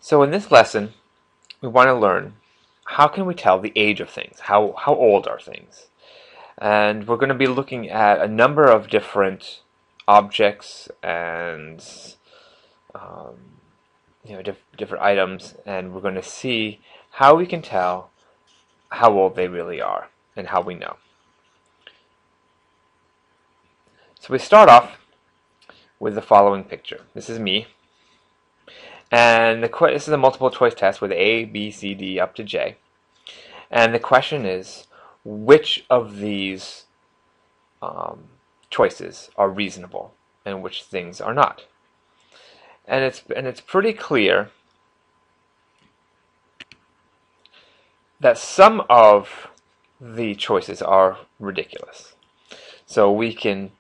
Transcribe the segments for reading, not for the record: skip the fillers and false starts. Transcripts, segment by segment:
So in this lesson, we want to learn how can we tell the age of things? How old are things? And we're going to be looking at a number of different objects and um, different items, and we're going to see how we can tell how old they really are and how we know. So we start off with the following picture. This is me. And this is a multiple choice test with A, B, C, D up to J. And the question is, which of these choices are reasonable and which things are not? And it's pretty clear that some of the choices are ridiculous. So we can,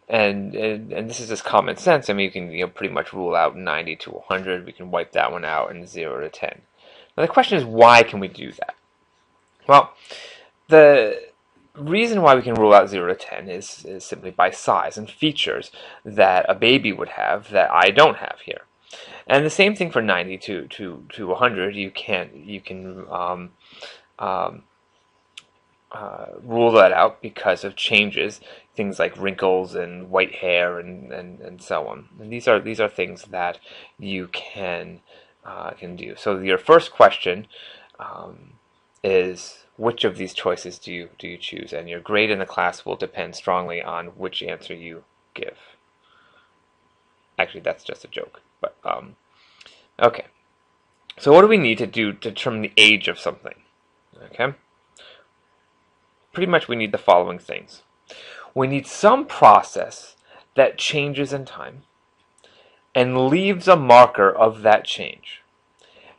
and this is just common sense. I mean, you can pretty much rule out 90 to 100. We can wipe that one out, and 0 to 10. Now the question is, why can we do that? Well, the reason why we can rule out 0 to 10 is simply by size and features that a baby would have that I don't have here. And the same thing for 90 to 100. You can rule that out because of changes, things like wrinkles and white hair and so on. And these are things that you can do. So your first question is, which of these choices do you choose? And your grade in the class will depend strongly on which answer you give. Actually, that's just a joke. But okay. So what do we need to do to determine the age of something? Okay. Pretty much we need the following things. We need some process that changes in time and leaves a marker of that change.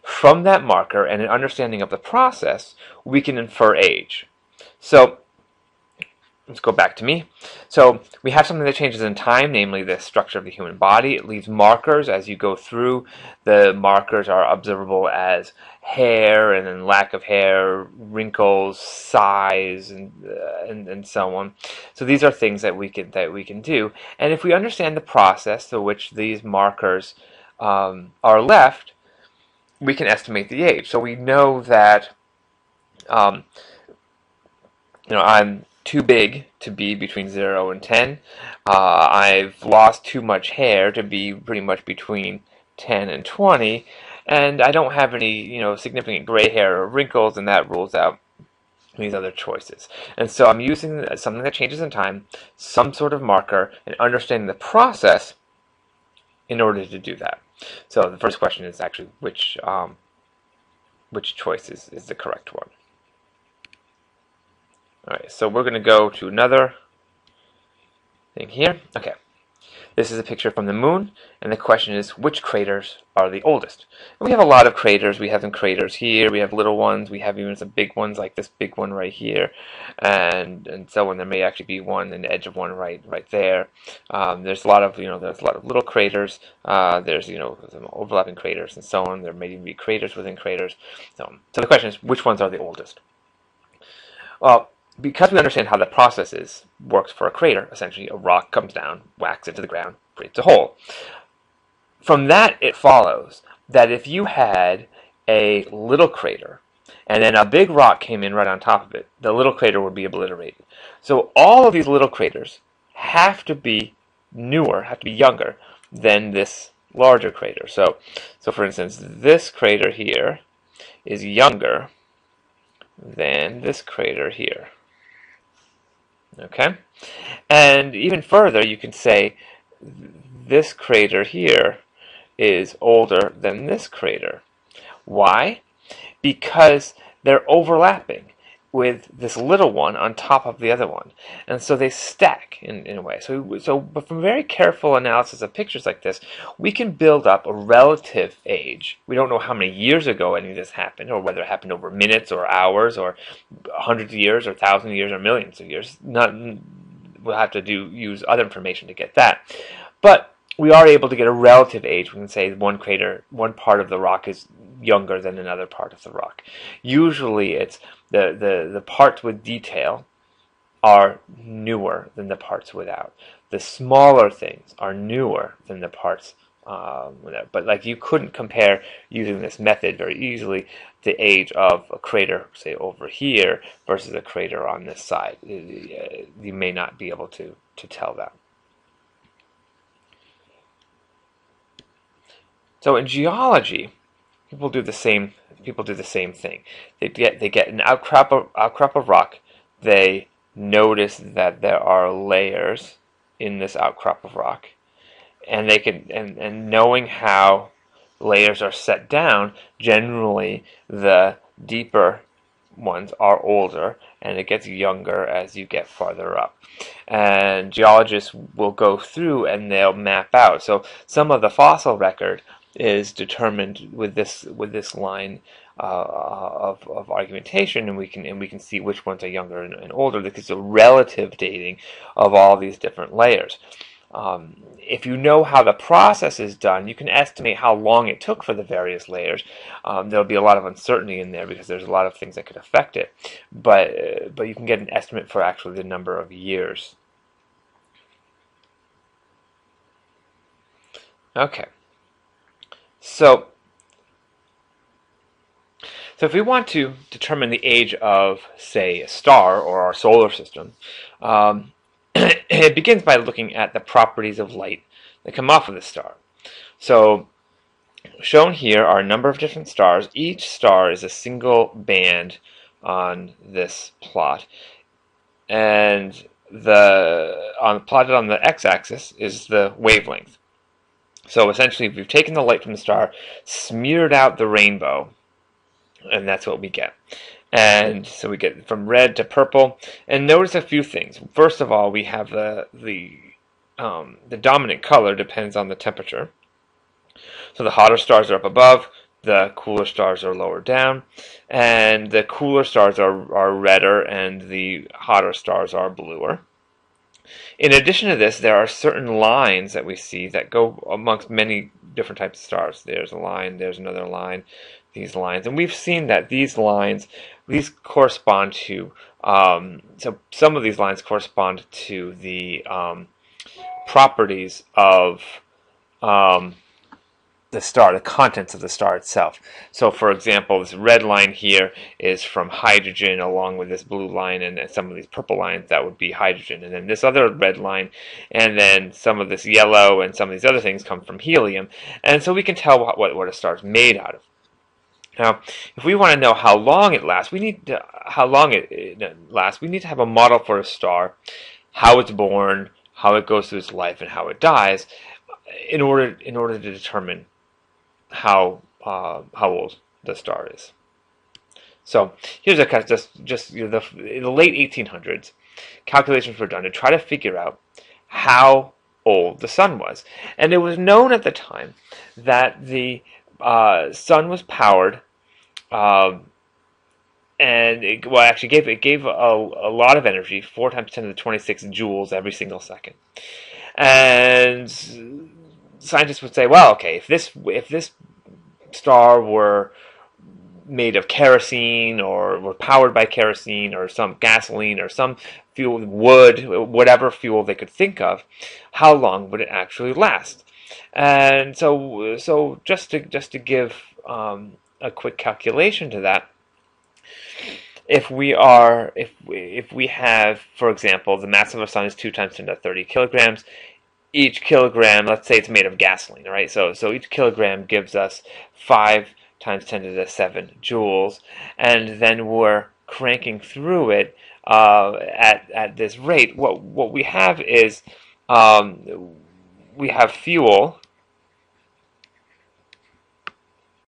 From that marker and an understanding of the process, we can infer age. So let's go back to me. So we have something that changes in time, namely the structure of the human body. It leaves markers as you go through. The markers are observable as hair, and then lack of hair, wrinkles, size, and so on. So these are things that we can do. And if we understand the process through which these markers are left, we can estimate the age. So we know that I'm too big to be between 0 and 10. I've lost too much hair to be pretty much between 10 and 20, and I don't have any significant gray hair or wrinkles, and that rules out these other choices. And so I'm using something that changes in time, some sort of marker, and understanding the process in order to do that. So the first question is actually which choice is the correct one. Alright, so we're going to go to another thing here. Okay, this is a picture from the moon, and the question is, which craters are the oldest? And we have a lot of craters. We have some craters here, we have little ones, we have even some big ones like this big one right here, and so on. There may actually be one in the edge of one right there. There's a lot of little craters. There's some overlapping craters and so on. There may even be craters within craters. So the question is, which ones are the oldest? Well, because we understand how the process works for a crater, essentially a rock comes down, whacks into the ground, creates a hole. From that, it follows that if you had a little crater and then a big rock came in right on top of it, the little crater would be obliterated. So all of these little craters have to be newer, have to be younger than this larger crater. So for instance, this crater here is younger than this crater here. Okay? And even further, you can say this crater here is older than this crater. Why? Because they're overlapping with this little one on top of the other one. And so they stack in a way. But from very careful analysis of pictures like this, we can build up a relative age. We don't know how many years ago any of this happened, or whether it happened over minutes or hours or hundreds of years or thousands of years or millions of years. We'll have to use other information to get that. But we are able to get a relative age. We can say one part of the rock is younger than another part of the rock. Usually it's the parts with detail are newer than the parts without. The smaller things are newer than the parts But like you couldn't compare using this method very easily the age of a crater, say over here, versus a crater on this side. You may not be able to tell that. So in geology, people do the same. People do the same thing. They get an outcrop of rock. They notice that there are layers in this outcrop of rock, and they can and knowing how layers are set down, generally the deeper ones are older, and it gets younger as you get farther up. And geologists will go through and they'll map out. So some of the fossil record is determined with this line of argumentation, and we can see which ones are younger and older because it's a relative dating of all these different layers. If you know how the process is done, you can estimate how long it took for the various layers. There'll be a lot of uncertainty in there because there's a lot of things that could affect it, but you can get an estimate for actually the number of years. Okay, so if we want to determine the age of, say, a star or our solar system, it begins by looking at the properties of light that come off of the star. So shown here are a number of different stars. Each star is a single band on this plot, and plotted on the x-axis is the wavelength. So essentially, we've taken the light from the star, smeared out the rainbow, and that's what we get. And so we get from red to purple. And notice a few things. First of all, we have the dominant color depends on the temperature. So the hotter stars are up above, the cooler stars are lower down, and the cooler stars are redder, and the hotter stars are bluer. In addition to this, there are certain lines that we see that go amongst many different types of stars. There's a line, there's another line, these lines. And we've seen that these lines, these correspond to, so some of these lines correspond to the properties of the star, the contents of the star itself. So for example, this red line here is from hydrogen, along with this blue line and some of these purple lines, that would be hydrogen. And then this other red line, and then some of this yellow and some of these other things come from helium. And so we can tell what a star is made out of. Now, if we want to know how long it lasts, we need to have a model for a star, how it's born, how it goes through its life, and how it dies, in order to determine how old the star is. So here's in the late 1800s, calculations were done to try to figure out how old the sun was, and it was known at the time that the sun was powered, and it gave a lot of energy, 4 times 10 to the 26 joules every single second, and scientists would say, well, okay, if this star were made of kerosene, or were powered by kerosene, or some gasoline, or some fuel, wood, whatever fuel they could think of, how long would it actually last? And so just to give a quick calculation to that, if we have, for example, the mass of a sun is 2 times 10 to the 30 kilograms. Each kilogram, let's say it's made of gasoline, right? So each kilogram gives us 5 times 10 to the 7 joules, and then we're cranking through it at this rate. What we have is we have fuel,